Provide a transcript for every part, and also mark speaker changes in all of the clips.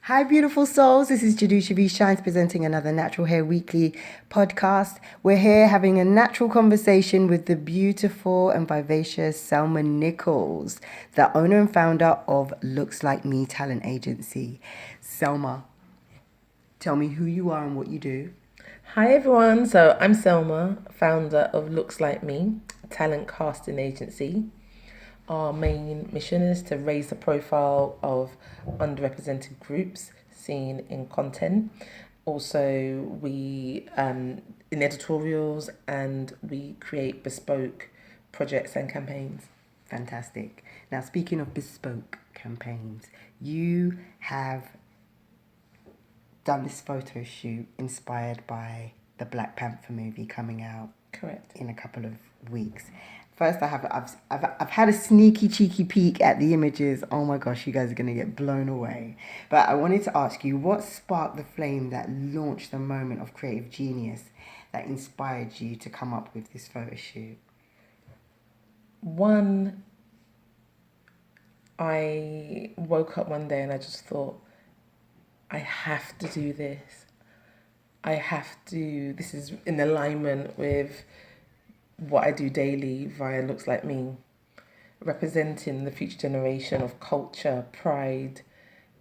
Speaker 1: Hi, beautiful souls. This is Jadusha B. Shines presenting another Natural Hair Weekly podcast. We're here having a natural conversation with the beautiful and vivacious Selma Nicholls, the owner and founder of Looks Like Me Talent Agency. Selma, tell me who you are and what you do.
Speaker 2: Hi everyone, so I'm Selma, founder of Looks Like Me, a talent casting agency. Our main mission is to raise the profile of underrepresented groups seen in content. Also, we in editorials and we create bespoke projects and campaigns.
Speaker 1: Fantastic. Now, speaking of bespoke campaigns, you have done this photo shoot inspired by the Black Panther movie coming out
Speaker 2: Correct.
Speaker 1: in a couple of weeks. First, I've had a sneaky cheeky peek at the images. Oh my gosh, you guys are gonna get blown away. But I wanted to ask you, what sparked the flame that launched the moment of creative genius that inspired you to come up with this photo shoot?
Speaker 2: One, I woke up one day and I just thought, I have to do this. This is in alignment with what I do daily via Looks Like Me, representing the future generation of culture, pride,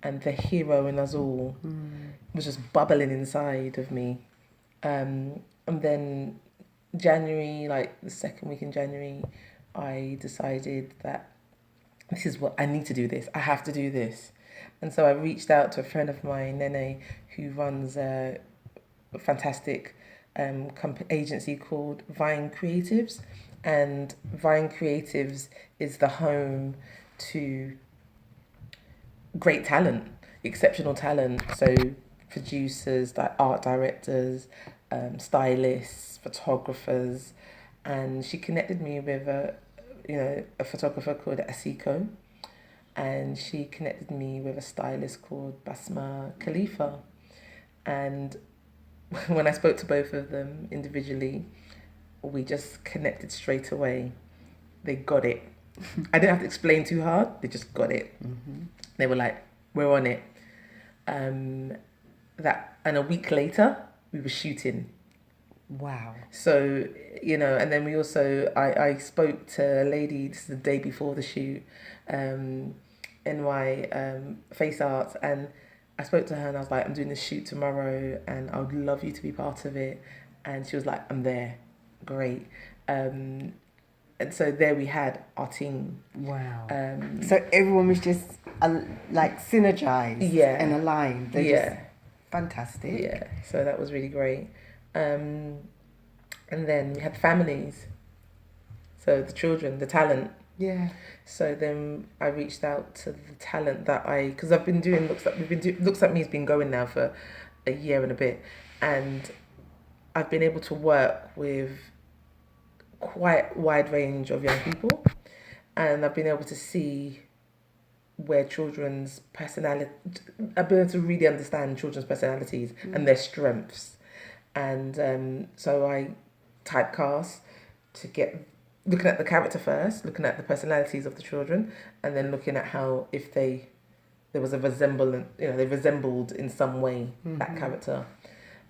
Speaker 2: and the hero in us all was just bubbling inside of me. And then January, like the second week in January, I decided that this is what I need to do this. I have to do this. And so I reached out to a friend of mine, Nene, who runs a fantastic agency called Vine Creatives. And Vine Creatives is the home to great talent, exceptional talent. So producers, like art directors, stylists, photographers, and she connected me with a photographer called Asiko, and she connected me with a stylist called Basma Khalifa. And when I spoke to both of them individually, we just connected straight away. They got it. I didn't have to explain too hard. They just got it. They were like, "We're on it." That and a week later, we were shooting.
Speaker 1: Wow.
Speaker 2: So, and then we also, I spoke to a lady, this is the day before the shoot, NY Face Arts, and I spoke to her and I was like, I'm doing this shoot tomorrow and I would love you to be part of it. And she was like, I'm there. Great. And so there we had our team.
Speaker 1: Wow. So everyone was just like synergized and aligned. They're just fantastic.
Speaker 2: Yeah, so that was really great. And then we had families. So the children, the talent.
Speaker 1: Yeah.
Speaker 2: So then I reached out to the talent that because I've been doing Looks Like Me's been going now for a year and a bit, and I've been able to work with quite wide range of young people, and I've been able to see where children's personality, I've been able to really understand children's personalities and their strengths, and so I typecast to get looking at the character first, looking at the personalities of the children, and then looking at how if there was a resemblance, they resembled in some way that character.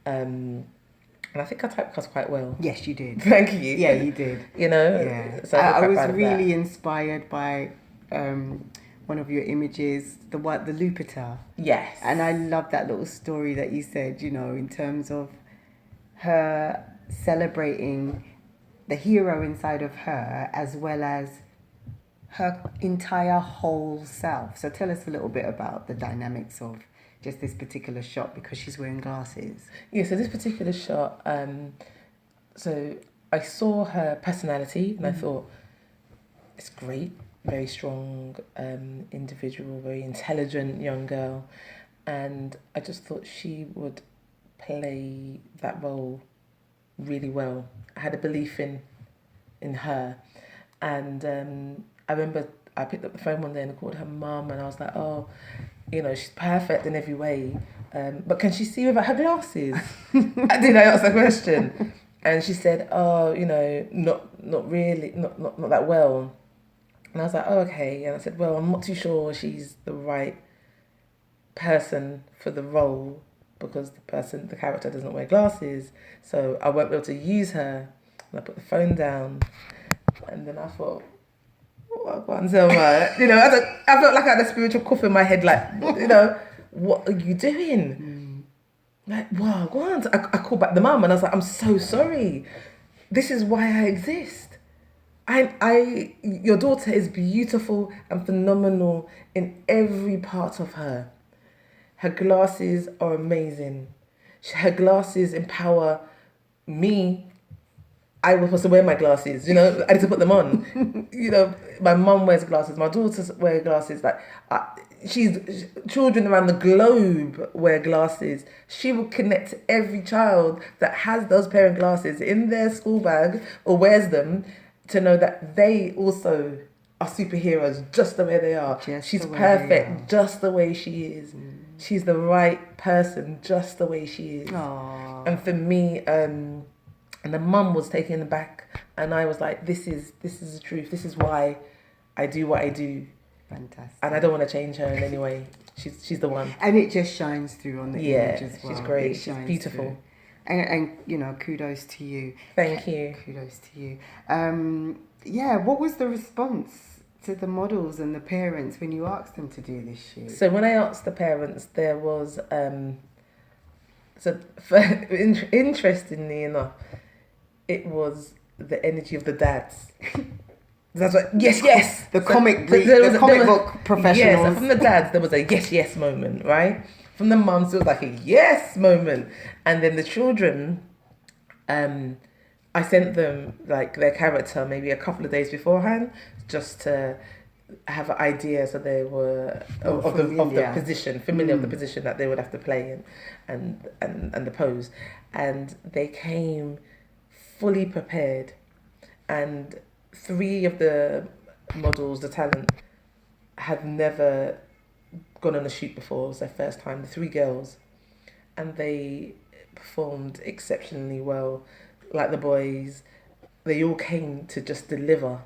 Speaker 2: And I think I typecast quite well.
Speaker 1: Yes, you did.
Speaker 2: Thank you.
Speaker 1: Yeah, you did.
Speaker 2: Yeah. So
Speaker 1: I was really inspired by one of your images, the Lupita.
Speaker 2: Yes.
Speaker 1: And I love that little story that you said, in terms of her celebrating the hero inside of her as well as her entire whole self. So tell us a little bit about the dynamics of just this particular shot, because she's wearing glasses.
Speaker 2: Yeah, so this particular shot, so I saw her personality and I thought, it's great, very strong individual, very intelligent young girl. And I just thought she would play that role really well. I had a belief in her. And I remember I picked up the phone one day and I called her mum and I was like, oh, she's perfect in every way. But can she see without her glasses? I ask that question. And she said, oh, not really, not that well. And I was like, oh, okay. And I said, well, I'm not too sure she's the right person for the role because the character doesn't wear glasses, so I won't be able to use her. And I put the phone down, and then I thought, what on Selma? You know, I felt like I had a spiritual cough in my head, like, you know, what are you doing? Like, wow, go on. I called back the mum and I was like, I'm so sorry. This is why I exist. Your daughter is beautiful and phenomenal in every part of her. Her glasses are amazing. Her glasses empower me. I was supposed to wear my glasses, you know, I need to put them on. You know, my mum wears glasses, my daughters wear glasses. Like, children around the globe wear glasses. She will connect to every child that has those pair of glasses in their school bag or wears them to know that they also are superheroes just the way they are. She's perfect just the way she is. She's the right person just the way she is.
Speaker 1: Aww.
Speaker 2: And for me, and the mum was taken aback, and I was like, this is the truth. This is why I do what I do.
Speaker 1: Fantastic.
Speaker 2: And I don't want to change her in any way. She's the one.
Speaker 1: And it just shines through on the image as well.
Speaker 2: She's great. She's beautiful.
Speaker 1: And you know, kudos to you.
Speaker 2: Thank you.
Speaker 1: Kudos to you. What was the response to the models and the parents when you asked them to do this shoot?
Speaker 2: So when I asked the parents, there was interestingly enough, it was the energy of the dads. That's what, yes.
Speaker 1: The comic book professionals.
Speaker 2: Yes, and from the dads, there was a yes moment, right? From the mums, it was like a yes moment. And then the children, I sent them like their character maybe a couple of days beforehand just to have an idea, so they were of the position, familiar of the position that they would have to play and the pose. And they came fully prepared, and 3 of the models, the talent, had never gone on a shoot before. It was their first time, the 3 girls, and they performed exceptionally well. Like the boys, they all came to just deliver.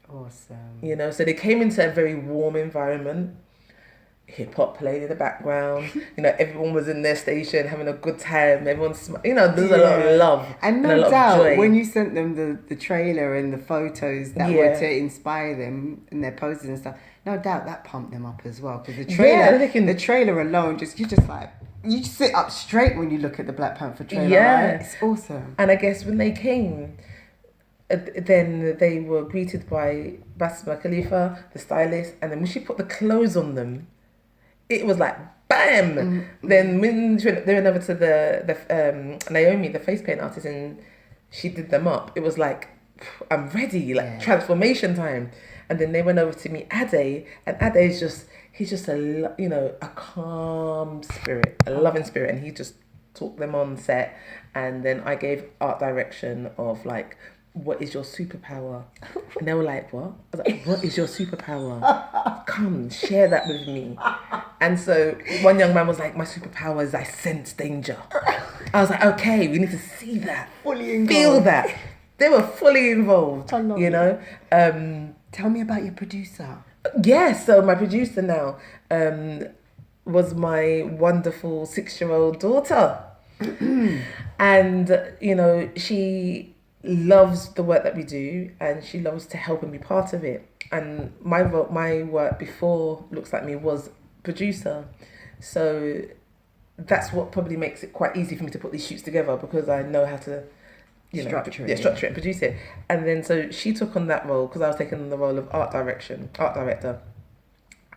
Speaker 1: Awesome.
Speaker 2: You know, so they came into a very warm environment. Hip hop played in the background. You know, everyone was in their station having a good time. Everyone's, you know, there's a lot of love
Speaker 1: and no
Speaker 2: a lot
Speaker 1: doubt
Speaker 2: of joy.
Speaker 1: When you sent them the trailer and the photos that were to inspire them in their poses and stuff, no doubt that pumped them up as well. Because the trailer alone, you just sit up straight when you look at the Black Panther trailer. Right? It's awesome.
Speaker 2: And I guess when they came, then they were greeted by Basma Khalifa, the stylist, and then when she put the clothes on them, it was like bam. Mm-hmm. Then when they went over to the Naomi, the face paint artist, and she did them up, it was like, I'm ready, transformation time. And then they went over to meet Ade, and Ade is he's just a calm spirit, a loving spirit, and he just took them on set. And then I gave art direction of like, what is your superpower? And they were like, what? I was like, what is your superpower? Come, share that with me. And so one young man was like, my superpower is I sense danger. I was like, okay, we need to see that.
Speaker 1: Fully involved.
Speaker 2: Feel that. They were fully involved, you know?
Speaker 1: Tell me about your producer.
Speaker 2: Yes, so my producer now was my wonderful 6-year-old daughter. And, you know, she loves the work that we do, and she loves to help and be part of it. And my work before Looks Like Me was producer, so that's what probably makes it quite easy for me to put these shoots together, because I know how to structure it and produce it. And then so she took on that role because I was taking on the role of art director,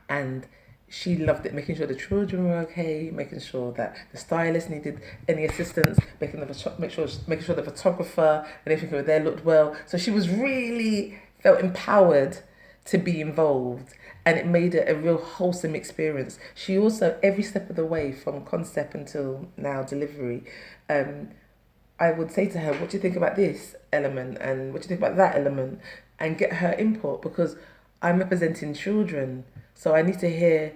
Speaker 2: and she loved it, making sure the children were okay, making sure that the stylist needed any assistance, making sure the photographer and everything over there looked well. So she was really felt empowered to be involved, and it made it a real wholesome experience. She also, every step of the way from concept until now delivery, I would say to her, what do you think about this element, and what do you think about that element, and get her input, because I'm representing children, so I need to hear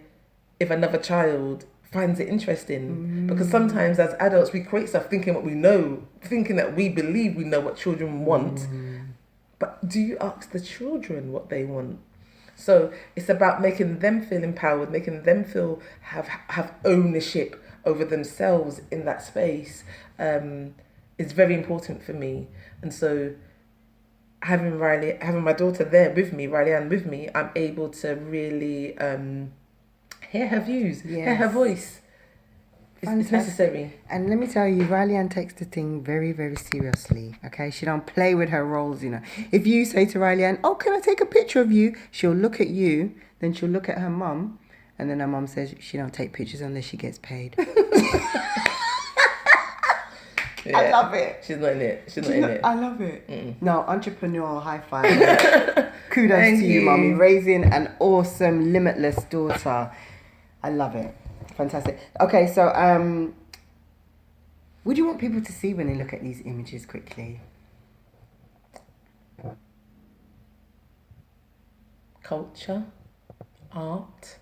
Speaker 2: if another child finds it interesting. Because sometimes as adults we create stuff thinking what we know, thinking that we believe we know what children want, but do you ask the children what they want? So it's about making them feel empowered, making them feel have ownership over themselves in that space. Is very important for me. And so having my daughter there with me, Riley Ann with me, I'm able to really hear her views, hear her voice. It's necessary.
Speaker 1: And let me tell you, Riley Ann takes the thing very, very seriously. Okay, she don't play with her roles. You know, if you say to Riley Ann, "Oh, can I take a picture of you?" she'll look at you, then she'll look at her mum, and then her mum says she don't take pictures unless she gets paid.
Speaker 2: Yeah.
Speaker 1: I love it.
Speaker 2: She's not in it. She's not in it.
Speaker 1: I love it.
Speaker 2: Mm-mm.
Speaker 1: No, entrepreneurial high five. Kudos
Speaker 2: Thank
Speaker 1: to you,
Speaker 2: you.
Speaker 1: mummy. Raising an awesome, limitless daughter. I love it. Fantastic. Okay, so what do you want people to see when they look at these images quickly?
Speaker 2: Culture, art,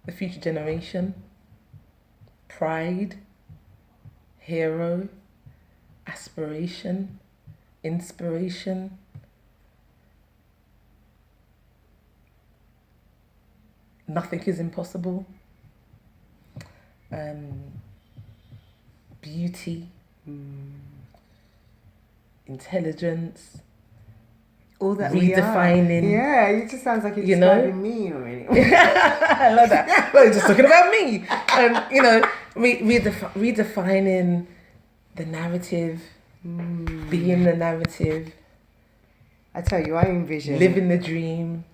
Speaker 2: the future generation, pride, hero, aspiration, inspiration. Nothing is impossible. Beauty, intelligence,
Speaker 1: All that
Speaker 2: redefining.
Speaker 1: We are. Yeah, it just sounds like you're describing me already.
Speaker 2: I love that. Well, you're just talking about me. And, you know, redefining the narrative, being the narrative.
Speaker 1: I tell you, I envision
Speaker 2: living the dream.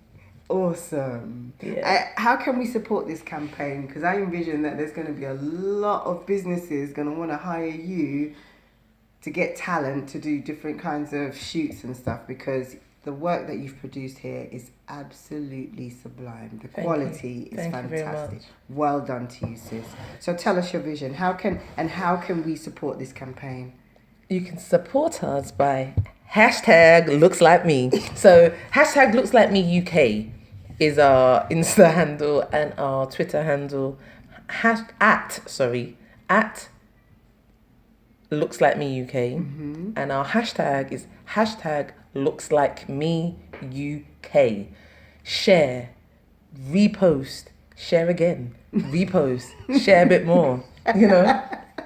Speaker 1: Awesome.
Speaker 2: Yeah.
Speaker 1: How can we support this campaign? Because I envision that there's going to be a lot of businesses going to want to hire you to get talent to do different kinds of shoots and stuff, because the work that you've produced here is absolutely sublime. The quality is fantastic. Well done to you, sis. So tell us your vision. How can we support this campaign?
Speaker 2: You can support us by #LooksLikeMe. So #LooksLikeMeUK is our Insta handle and our Twitter handle. At LooksLikeMeUK. And our hashtag is #LooksLikeMeUK. Share, repost, share again, repost, share a bit more, you know,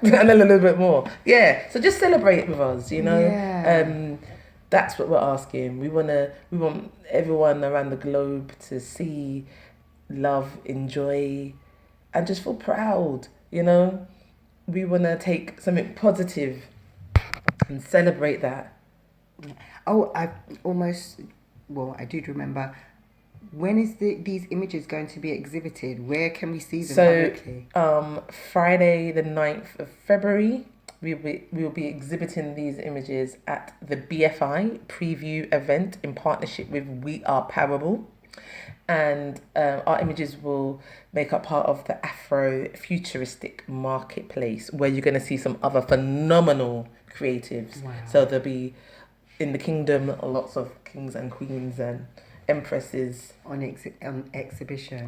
Speaker 2: and a little bit more. Yeah, so just celebrate with us, you know.
Speaker 1: Yeah.
Speaker 2: That's what we're asking. We want everyone around the globe to see, love, enjoy, and just feel proud, you know. We want to take something positive and celebrate that.
Speaker 1: Oh, I did remember. When is these images going to be exhibited? Where can we see them publicly?
Speaker 2: Friday the 9th of February, we will be exhibiting these images at the BFI preview event in partnership with We Are Parable. And our images will make up part of the Afro-futuristic marketplace, where you're going to see some other phenomenal creatives.
Speaker 1: Wow.
Speaker 2: So there'll be, in the kingdom, lots of kings and queens and empresses
Speaker 1: on exhibition.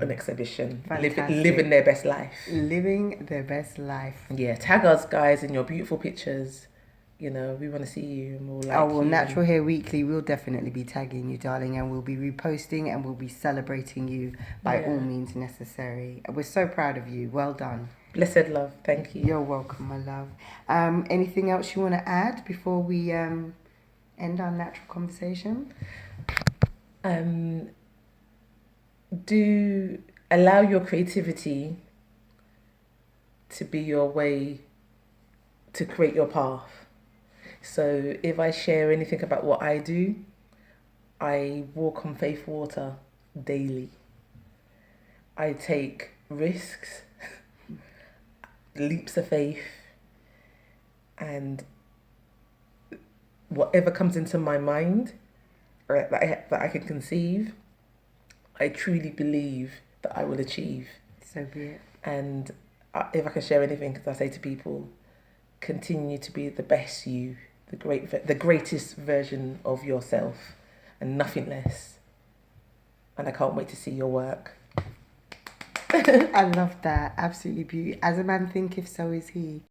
Speaker 2: Living their best life.
Speaker 1: Living their best life.
Speaker 2: Yeah, tag us, guys, in your beautiful pictures. You know, we want to see you and we'll like you.
Speaker 1: Natural Hair Weekly will definitely be tagging you, darling, and we'll be reposting and we'll be celebrating you by all means necessary. We're so proud of you. Well done.
Speaker 2: Blessed love. Thank you.
Speaker 1: You're welcome, my love. Anything else you want to add before we end our natural conversation?
Speaker 2: Do allow your creativity to be your way to create your path. So if I share anything about what I do, I walk on faith water daily. I take risks, leaps of faith, and whatever comes into my mind that I can conceive, I truly believe that I will achieve.
Speaker 1: So be it.
Speaker 2: And if I can share anything, I say to people, continue to be the best you, the greatest version of yourself, and nothing less. And I can't wait to see your work.
Speaker 1: I love that. Absolutely beautiful. As a man thinketh, so is he.